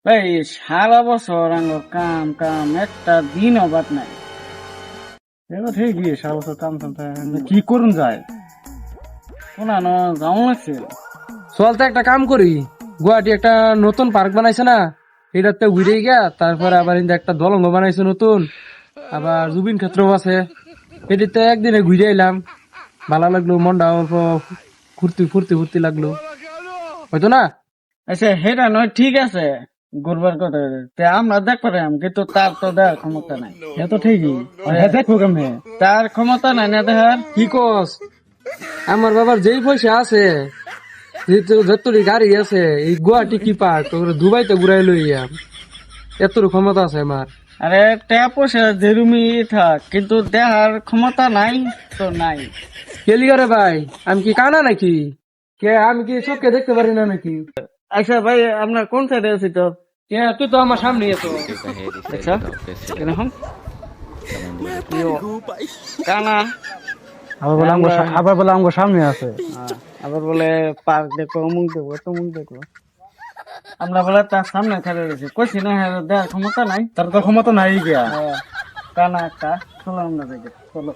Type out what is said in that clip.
ভাই সারা বছর আঙ্গুর কাম কাম একটা দিন অবাদ নাই। এটা ঠিকই, সারা বছর কাম টাম থাকে, কিন্তু কি করুন যায়? কোনানো যাও লাগছে। চল তো একটা কাম করি, গুয়াহাটি একটা নতুন পার্ক বানাইছে না, এটাতে ঘুরে গিয়া তারপরে আবার ইন্দা একটা দলঙ্গ বানাইছে নতুন, আবার জুবিন ক্ষেত্রও আছে, এটিতে একদিনে ঘুরে এলাম, ভালো লাগলো, মনটা অল্প ফুর্তি ফুর্তি ফুর্তি লাগলো, হয়তো না? আচ্ছা সেটা নয়, ঠিক আছে ঘুরবার কথা, তে আমরা দেখ পারাম কিন্তু তার তো দেওয়ার ক্ষমতা নাই। এ তো ঠিকই, হ্যাঁ দেখবো কেমনে? তার ক্ষমতা নাই না দেখার। কি কস? আমার বাবার যেই পয়সা আছে, যতটি গাড়ি আছে, এই গুয়াহাটি কি পার্ক দুবাইতে ঘুরাই লইয়া, এত ক্ষমতা আছে আমার। আরে টাকা পয়সা যেরুমি থাক কিন্তু দেখার ক্ষমতা নাই তো নাই। কেলি করে ভাই, আমি কি কানা নাকি? কে আমি কি চোখকে দেখতে পারি না নাকি? আচ্ছা ভাই আপনার কোন সাইডে আছি তো? কে তুই তো আমার সামনে এসো। আচ্ছা এরকম কানা আবার বলে আমগো সামনে আছে। আবার বলে পার্ক দেখো, অমুক দেখো, তমুক দেখো। আমরা বলে তার সামনে খেলে রয়েছি, কইছি না হ্যাঁ দেওয়ার ক্ষমতা নাই। তার তো ক্ষমতা নাই গিয়া। কানা একটা, চলো আমরা দেখে চলো।